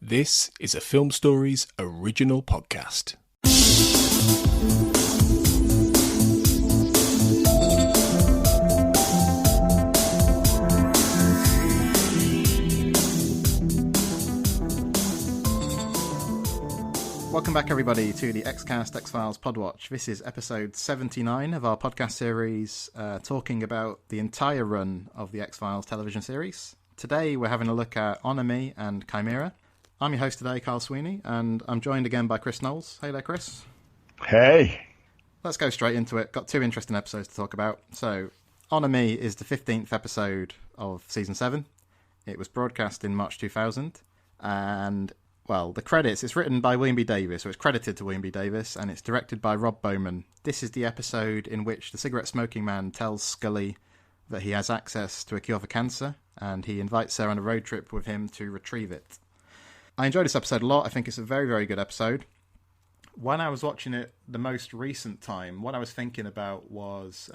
This is a Film Stories original podcast. Welcome back, everybody, to the Xcast X-Files Podwatch. This is episode 79 of our podcast series, talking about the entire run of the X-Files television series. Today, we're having a look at Ami and Chimera. I'm your host today, Carl Sweeney, and I'm joined again by Chris Knowles. Hey there, Chris. Hey. Let's go straight into it. Got two interesting episodes to talk about. So, Ami is the 15th episode of Season 7. It was broadcast in March 2000, and... well, the credits, it's written by William B. Davis, or it's credited to William B. Davis, and it's directed by Rob Bowman. This is the episode in which the cigarette-smoking man tells Scully that he has access to a cure for cancer, and he invites her on a road trip with him to retrieve it. I enjoyed this episode a lot. I think it's a very, very good episode. When I was watching it the most recent time, what I was thinking about was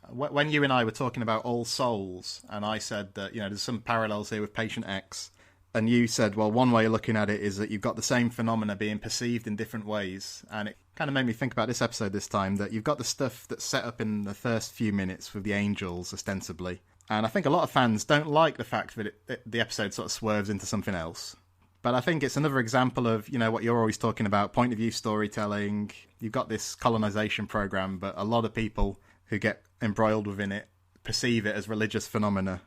when you and I were talking about All Souls, and I said that, you know, there's some parallels here with Patient X. And you said, well, one way of looking at it is that you've got the same phenomena being perceived in different ways. And it kind of made me think about this episode this time, that you've got the stuff that's set up in the first few minutes with the angels, ostensibly. And I think a lot of fans don't like the fact that the episode sort of swerves into something else. But I think it's another example of, you know, what you're always talking about, point of view storytelling. You've got this colonization program, but a lot of people who get embroiled within it perceive it as religious phenomena.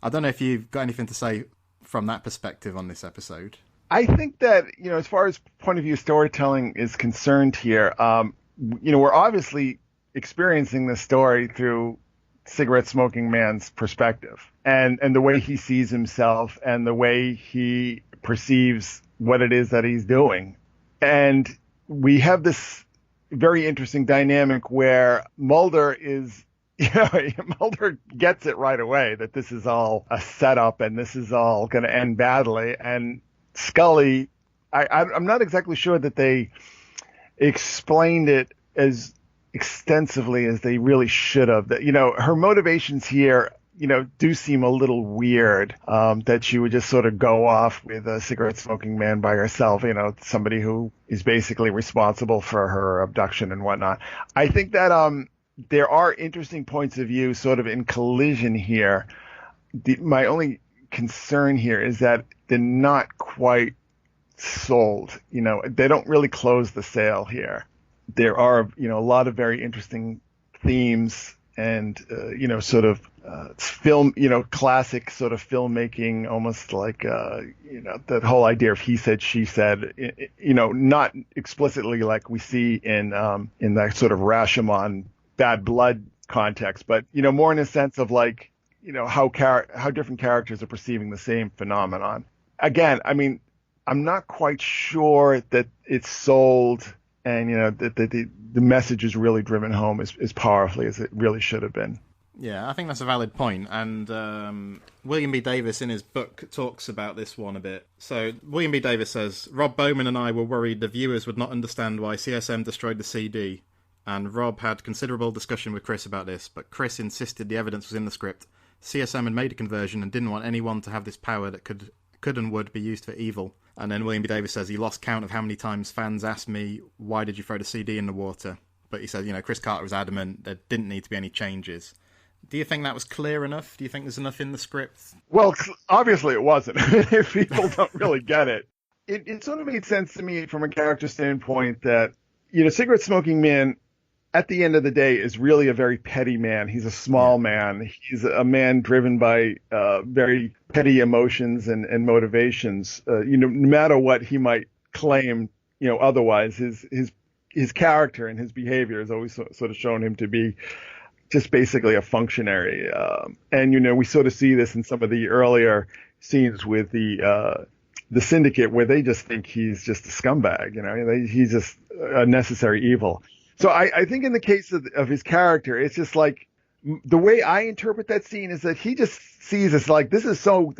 I don't know if you've got anything to say from that perspective on this episode. I think that, you know, as far as point of view storytelling is concerned here, you know, we're obviously experiencing this story through cigarette smoking man's perspective and the way he sees himself and the way he perceives what it is that he's doing. And we have this very interesting dynamic where Mulder is, you know, Mulder gets it right away that this is all a setup and this is all going to end badly. And Scully, I'm not exactly sure that they explained it as extensively as they really should have. That, you know, her motivations here, you know, do seem a little weird, that she would just sort of go off with a cigarette smoking man by herself, you know, somebody who is basically responsible for her abduction and whatnot. I think that, there are interesting points of view sort of in collision here. My only concern here is that they're not quite sold. You know, they don't really close the sale here. There are, you know, a lot of very interesting themes and, you know, sort of film, you know, classic sort of filmmaking, almost like, you know, that whole idea of he said, she said, you know, not explicitly like we see in that sort of Rashomon Bad Blood context, but, you know, more in a sense of like, you know, how different characters are perceiving the same phenomenon. Again, I mean, I'm not quite sure that it's sold and, you know, that the message is really driven home as powerfully as it really should have been. Yeah, I think that's a valid point. And William B. Davis in his book talks about this one a bit. So William B. Davis says, Rob Bowman and I were worried the viewers would not understand why CSM destroyed the CD. And Rob had considerable discussion with Chris about this, but Chris insisted the evidence was in the script. CSM had made a conversion and didn't want anyone to have this power that could and would be used for evil. And then William B. Davis says he lost count of how many times fans asked me, why did you throw the CD in the water? But he said, you know, Chris Carter was adamant there didn't need to be any changes. Do you think that was clear enough? Do you think there's enough in the script? Well, obviously it wasn't. If people don't really get it. It sort of made sense to me from a character standpoint that, you know, cigarette smoking man, at the end of the day, is really a very petty man. He's a small man. He's a man driven by very petty emotions and motivations. You know, no matter what he might claim, you know, otherwise, his character and his behavior has always sort of shown him to be just basically a functionary. And, you know, we sort of see this in some of the earlier scenes with the syndicate where they just think he's just a scumbag. You know, he's just a necessary evil. So I think in the case of his character, it's just like the way I interpret that scene is that he just sees it's like, this is so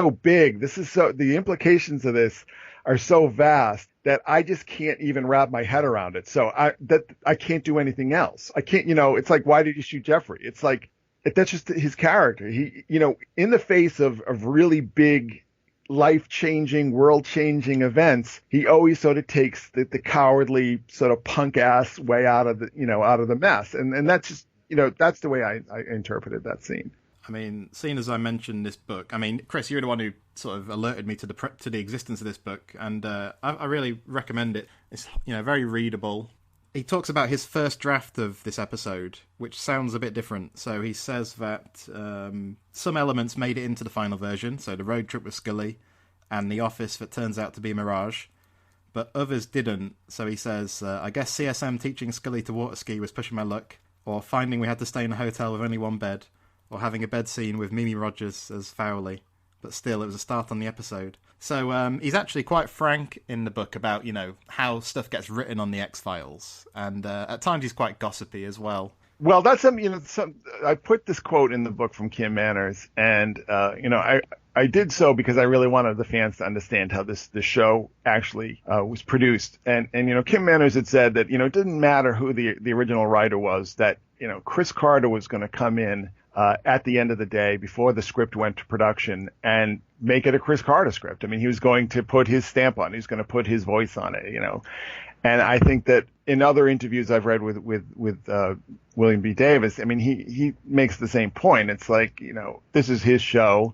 big. The implications of this are so vast that I just can't even wrap my head around it. So I can't do anything else. I can't, you know, it's like, why did you shoot Jeffrey? It's like, that's just his character. He, you know, in the face of really big life-changing, world-changing events, he always sort of takes the cowardly sort of punk-ass way out of the mess. And that's just, that's the way I interpreted that scene. I mean, seeing as I mentioned this book, I mean, Chris, you're the one who sort of alerted me to the existence of this book, and I really recommend it. It's very readable. He talks about his first draft of this episode, which sounds a bit different. So he says that some elements made it into the final version, so the road trip with Scully and the office that turns out to be a mirage, but others didn't. So he says, I guess CSM teaching Scully to water ski was pushing my luck, or finding we had to stay in a hotel with only one bed, or having a bed scene with Mimi Rogers as Fowley. But still, it was a start on the episode. So he's actually quite frank in the book about, how stuff gets written on the X-Files. And at times he's quite gossipy as well. Well, that's I put this quote in the book from Kim Manners, and, I did so because I really wanted the fans to understand how the show actually was produced. And Kim Manners had said that, it didn't matter who the original writer was, that, Chris Carter was going to come in at the end of the day before the script went to production and make it a Chris Carter script. I mean, he was going to put his stamp on it. He was going to put his voice on it, And I think that in other interviews I've read with William B. Davis, I mean, he makes the same point. It's like, this is his show.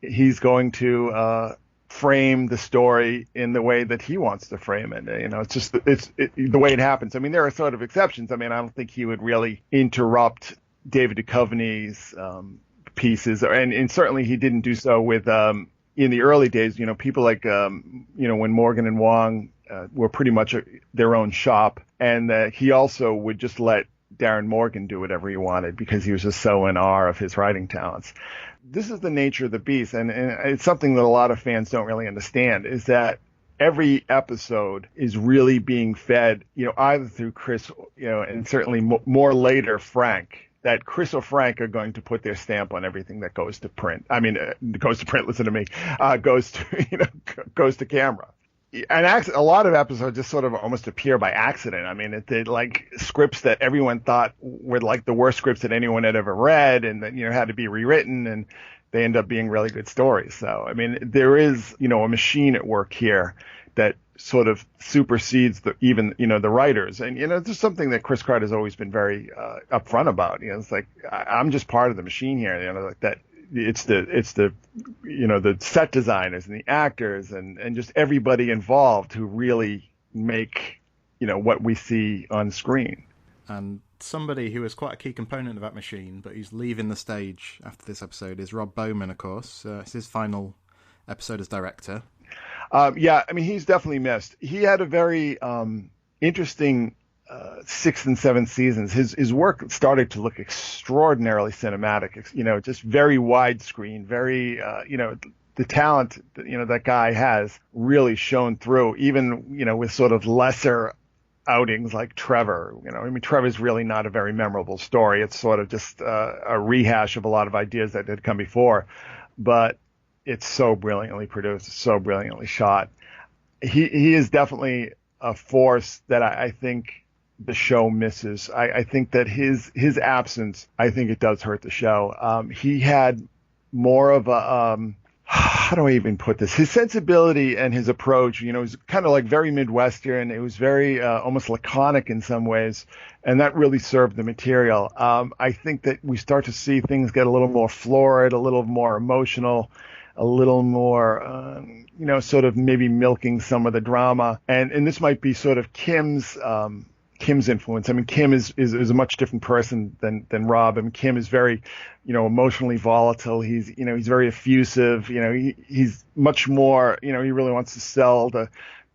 He's going to frame the story in the way that he wants to frame it. It's just the way it happens. I mean, there are sort of exceptions. I mean, I don't think he would really interrupt David Duchovny's pieces, and certainly he didn't do so with in the early days. People like when Morgan and Wong were pretty much their own shop, and he also would just let Darren Morgan do whatever he wanted because he was just so in awe of his writing talents. This is the nature of the beast, and it's something that a lot of fans don't really understand, is that every episode is really being fed, either through Chris, and certainly more later Frank, that Chris or Frank are going to put their stamp on everything that goes to print. I mean, goes to print, listen to me, goes to camera. And a lot of episodes just sort of almost appear by accident. I mean, they're like scripts that everyone thought were like the worst scripts that anyone had ever read, and that had to be rewritten, and they end up being really good stories. So, I mean, there is a machine at work here that sort of supersedes the writers. And there's something that Chris Carter has always been very upfront about. It's like, I'm just part of the machine here. Like that. It's the set designers and the actors and just everybody involved who really make what we see on screen. And somebody who is quite a key component of that machine, but who's leaving the stage after this episode, is Rob Bowman, of course. It's his final episode as director. Yeah, I mean, he's definitely missed. He had a very interesting 6th and 7th seasons. His work started to look extraordinarily cinematic, just very widescreen, very, the talent that guy has really shone through, even, with sort of lesser outings like Trevor. I mean, Trevor's really not a very memorable story. It's sort of just a rehash of a lot of ideas that had come before, but it's so brilliantly produced, so brilliantly shot. He is definitely a force that I think the show misses. I think that his absence, I think it does hurt the show. He had more of a, how do I even put this? His sensibility and his approach, was kind of like very Midwestern. It was very almost laconic in some ways, and that really served the material. I think that we start to see things get a little more florid, a little more emotional, a little more, sort of maybe milking some of the drama. And this might be sort of Kim's influence. I mean, Kim is a much different person than Rob. I mean, Kim is very, emotionally volatile. He's very effusive. He's much more, he really wants to sell the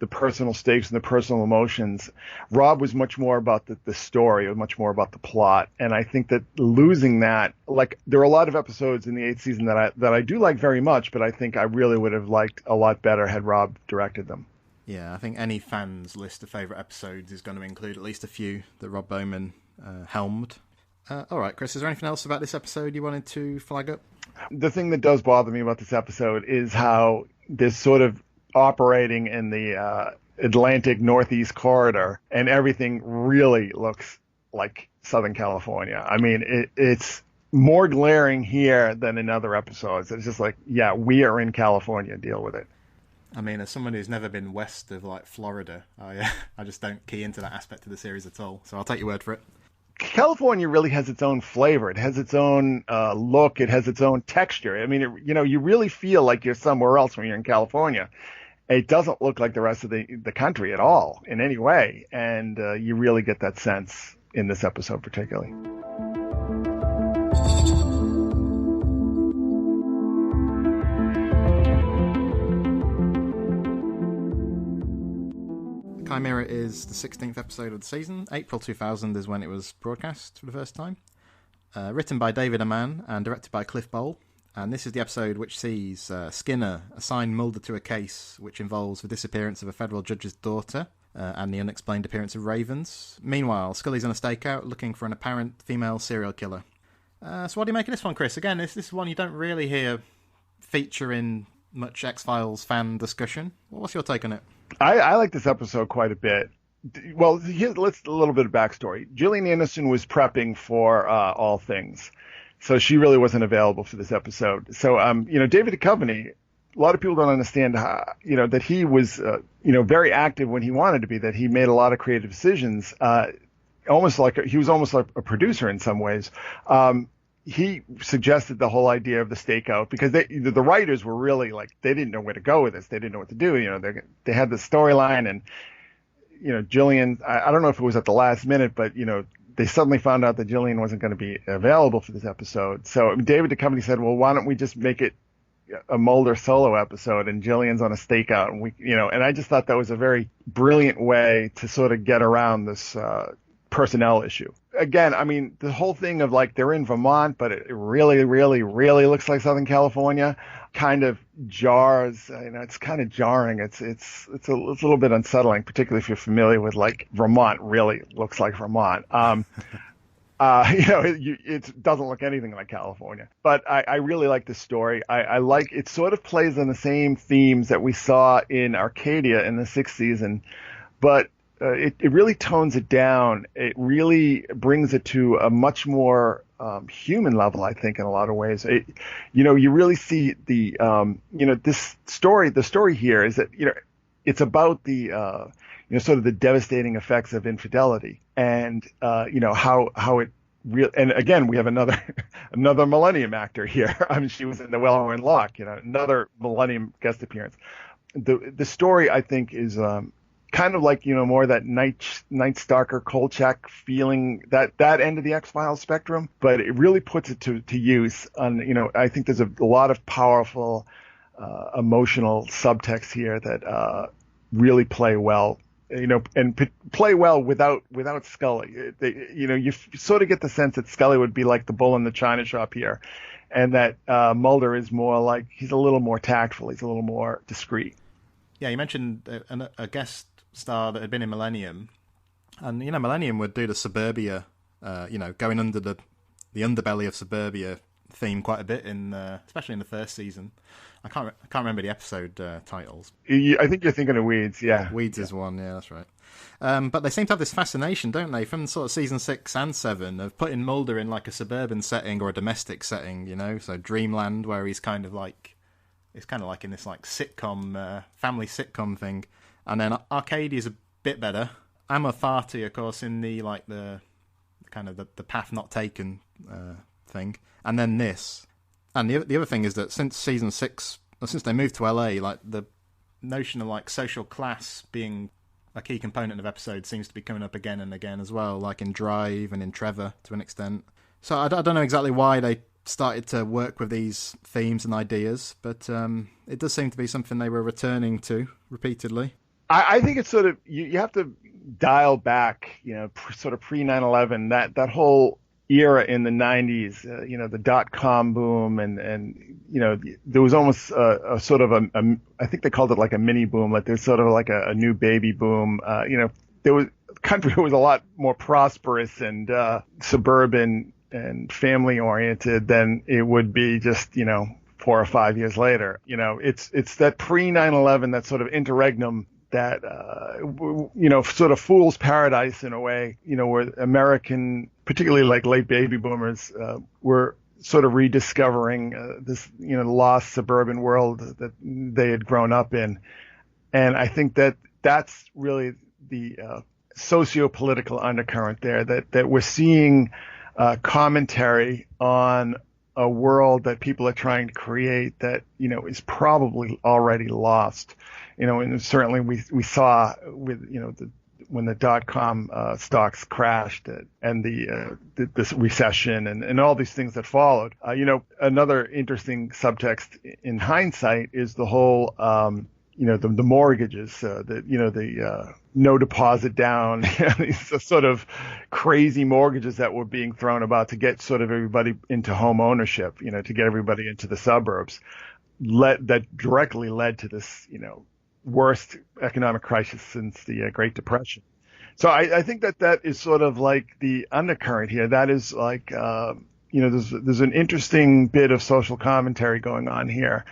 personal stakes and the personal emotions. Rob was much more about the story, or much more about the plot. And I think that losing that, like, there are a lot of episodes in the 8th season that I do like very much, but I think I really would have liked a lot better had Rob directed them. Yeah, I think any fan's list of favourite episodes is going to include at least a few that Rob Bowman helmed. All right, Chris, is there anything else about this episode you wanted to flag up? The thing that does bother me about this episode is how this sort of operating in the Atlantic Northeast corridor, and everything really looks like Southern California. I mean, it's more glaring here than in other episodes. It's just like, yeah, we are in California, deal with it. I mean, as someone who's never been west of like Florida, I just don't key into that aspect of the series at all. So I'll take your word for it. California really has its own flavor. It has its own look. It has its own texture. I mean, you really feel like you're somewhere else when you're in California. It doesn't look like the rest of the country at all in any way. And you really get that sense in this episode particularly. Chimera is the 16th episode of the season. April 2000 is when it was broadcast for the first time. Written by David Amann and directed by Cliff Bole. And this is the episode which sees Skinner assign Mulder to a case which involves the disappearance of a federal judge's daughter and the unexplained appearance of ravens. Meanwhile, Scully's on a stakeout looking for an apparent female serial killer. So what do you make of this one, Chris? Again, this is one you don't really hear feature in much X-Files fan discussion. What's your take on it? I like this episode quite a bit. Well, let's a little bit of backstory. Gillian Anderson was prepping for All Things, so she really wasn't available for this episode. So, David Duchovny, a lot of people don't understand how, that he was, very active when he wanted to be, that he made a lot of creative decisions, he was almost like a producer in some ways. He suggested the whole idea of the stakeout because the writers were really like, they didn't know where to go with this. They didn't know what to do. They had the storyline and, Gillian, I don't know if it was at the last minute, but, they suddenly found out that Gillian wasn't going to be available for this episode. So David Duchovny said, well, why don't we just make it a Mulder solo episode and Gillian's on a stakeout? And and I just thought that was a very brilliant way to sort of get around this, personnel issue. Again, I mean, the whole thing of like they're in Vermont, but it really, really, really looks like Southern California kind of jars. It's kind of jarring. It's a little bit unsettling, particularly if you're familiar with like Vermont really looks like Vermont. It doesn't look anything like California. But I really like this story. I like it. Sort of plays on the same themes that we saw in Arcadia in the 6th season, but it really tones it down. It really brings it to a much more human level, I think, in a lot of ways. You really see this story. The story here is that, it's about the, sort of the devastating effects of infidelity and, how it really, and again, we have another Millennium actor here. I mean, she was in The Wellerman Locke, another Millennium guest appearance. The story, I think, is, kind of like, more that Night Stalker, Kolchak feeling, that end of the X-Files spectrum, but it really puts it to use on, I think there's a lot of powerful, emotional subtext here that, really play well, and play well without Scully. You sort of get the sense that Scully would be like the bull in the china shop here, and that, Mulder is more like, he's a little more tactful, he's a little more discreet. Yeah, you mentioned a guest star that had been in Millennium, and Millennium would do the suburbia, going under the underbelly of suburbia theme quite a bit in, especially in the first season. I can't remember the episode titles. I think you're thinking of Weeds, yeah. Weeds is one, yeah, that's right. But they seem to have this fascination, don't they, from sort of season 6 and 7 of putting Mulder in like a suburban setting or a domestic setting, so Dreamland, where he's kind of like, it's kind of like in this like sitcom, family sitcom thing. And then Arcadia is a bit better. Amor Fati, of course, in the like the kind of the path not taken thing. And then this. And the other thing is that since season 6, or since they moved to LA, like the notion of like social class being a key component of episodes seems to be coming up again and again as well, like in Drive and in Trevor to an extent. So I don't know exactly why they started to work with these themes and ideas, but it does seem to be something they were returning to repeatedly. I think it's sort of, you have to dial back, sort of pre 9/11, that whole era in the 90s, the .com boom and there was almost a sort of a I think they called it like a mini boom, like there's sort of like a new baby boom. The country was a lot more prosperous and suburban and family oriented than it would be just, 4 or 5 years later. It's that pre 9/11, that sort of interregnum that, sort of fool's paradise in a way, where American, particularly like late baby boomers, were sort of rediscovering this, the lost suburban world that they had grown up in. And I think that that's really the socio-political undercurrent there, that we're seeing commentary on a world that people are trying to create that, is probably already lost. And certainly we saw with, when the dot-com stocks crashed and this recession and all these things that followed. Another interesting subtext in hindsight is the whole, the mortgages, the no deposit down, these sort of crazy mortgages that were being thrown about to get sort of everybody into home ownership, to get everybody into the suburbs, that directly led to this, worst economic crisis since the Great Depression. So I think that is sort of like the undercurrent here. That is like, there's an interesting bit of social commentary going on here,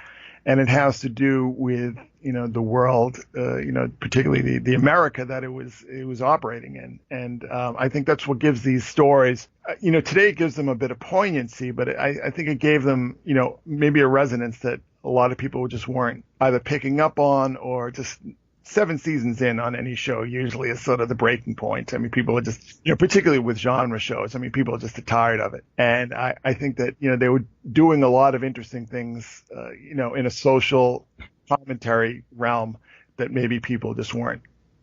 and it has to do with, the world, particularly the America that it was operating in. And I think that's what gives these stories, today it gives them a bit of poignancy, but I think it gave them, maybe a resonance that a lot of people just weren't either picking up on, or just 7 seasons in on any show usually is sort of the breaking point. I mean, people are just, particularly with genre shows, people are just tired of it. And I think that, they were doing a lot of interesting things, in a social commentary realm that maybe people just weren't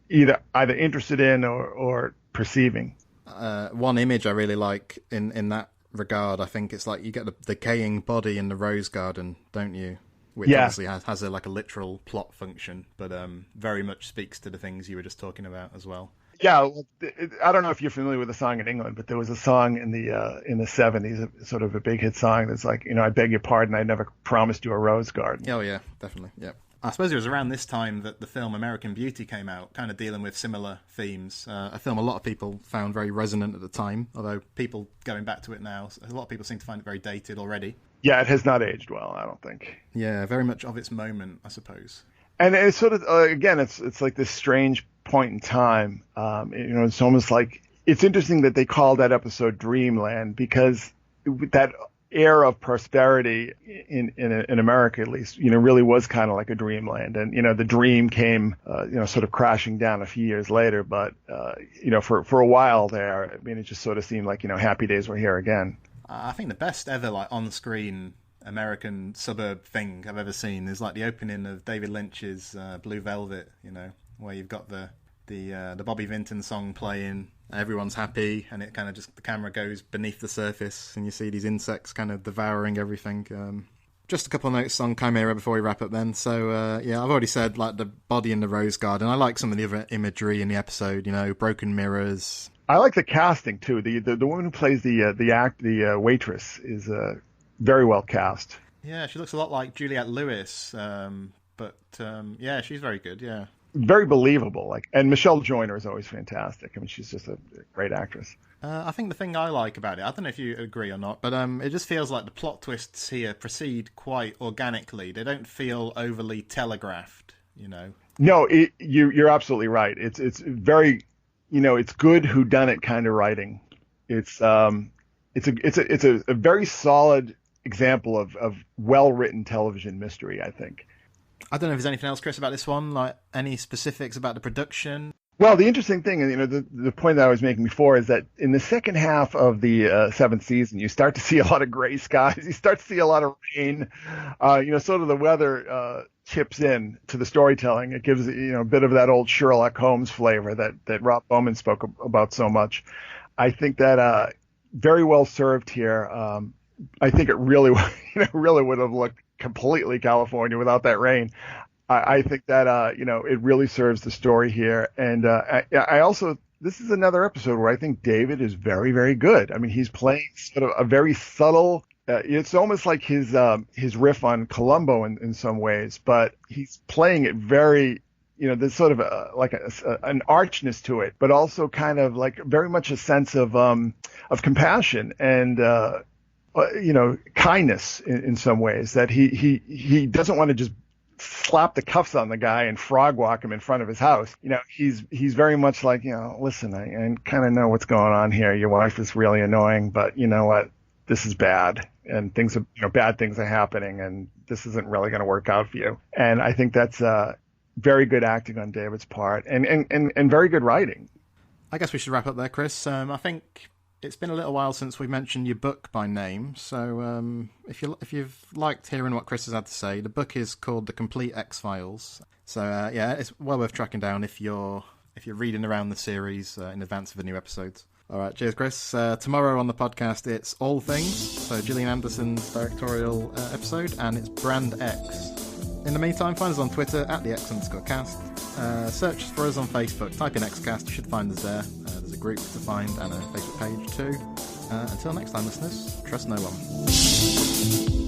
either interested in or perceiving. One image I really like in that regard, I think it's like you get the decaying body in the rose garden, don't you? Which obviously has a literal plot function, but very much speaks to the things you were just talking about as well. Yeah, I don't know if you're familiar with the song in England, but there was a song in the 70s, sort of a big hit song that's like, I beg your pardon, I never promised you a rose garden. Oh yeah, definitely. Yeah. I suppose it was around this time that the film American Beauty came out, kind of dealing with similar themes. A film a lot of people found very resonant at the time, although people going back to it now, a lot of people seem to find it very dated already. Yeah, it has not aged well, I don't think. Yeah, very much of its moment, I suppose. And it's sort of, again, it's like this strange point in time. It's almost like, it's interesting that they called that episode Dreamland, because that era of prosperity in America, at least, really was kind of like a dreamland. And, the dream came, sort of crashing down a few years later. But, for a while there, it just sort of seemed like, happy days were here again. I think the best ever on-screen American suburb thing I've ever seen is like the opening of David Lynch's Blue Velvet, where you've got the Bobby Vinton song playing, everyone's happy, and it kind of just, the camera goes beneath the surface and you see these insects kind of devouring everything. Just a couple of notes on Chimera before we wrap up then. So, I've already said, like, the body in the rose garden. I like some of the other imagery in the episode, broken mirrors. I like the casting too. The woman who plays the waitress is very well cast. Yeah, she looks a lot like Juliette Lewis, but she's very good. Yeah, very believable. And Michelle Joyner is always fantastic. She's just a great actress. I think the thing I like about it, I don't know if you agree or not, but it just feels like the plot twists here proceed quite organically. They don't feel overly telegraphed. No, you're absolutely right. It's very. It's good whodunit kind of writing. It's a very solid example of well-written television mystery, I think. I don't know if there's anything else, Chris, about this one, like any specifics about the production. Well, the interesting thing, the point that I was making before is that in the second half of the 7th season, you start to see a lot of gray skies. You start to see a lot of rain. Sort of the weather chips in to the storytelling. It gives, a bit of that old Sherlock Holmes flavor that Rob Bowman spoke about so much. I think that very well served here. I think it really, really would have looked completely California without that rain. I think that, it really serves the story here. And I also, this is another episode where I think David is very, very good. He's playing sort of a very subtle, it's almost like his riff on Columbo in some ways, but he's playing it very, there's sort of an archness to it, but also kind of like very much a sense of compassion and, kindness in some ways, that he doesn't want to just slap the cuffs on the guy and frog walk him in front of his house. He's very much like, listen, I kind of know what's going on here. Your wife is really annoying, but you know what? This is bad. and things are, bad things are happening, and this isn't really going to work out for you. And I think that's very good acting on David's part, and very good writing. I guess we should wrap up there, Chris. I think it's been a little while since we mentioned your book by name, so if you've liked hearing what Chris has had to say, the book is called The Complete X-Files. So yeah, it's well worth tracking down if you're reading around the series in advance of the new episodes. All right, cheers, Chris. Tomorrow on the podcast, it's All Things, so Gillian Anderson's directorial episode, and it's Brand X. In the meantime, find us on Twitter at @the_X_cast. Search for us on Facebook, type in Xcast, you should find us there. There's a group to find and a Facebook page too. Until next time, listeners, trust no one.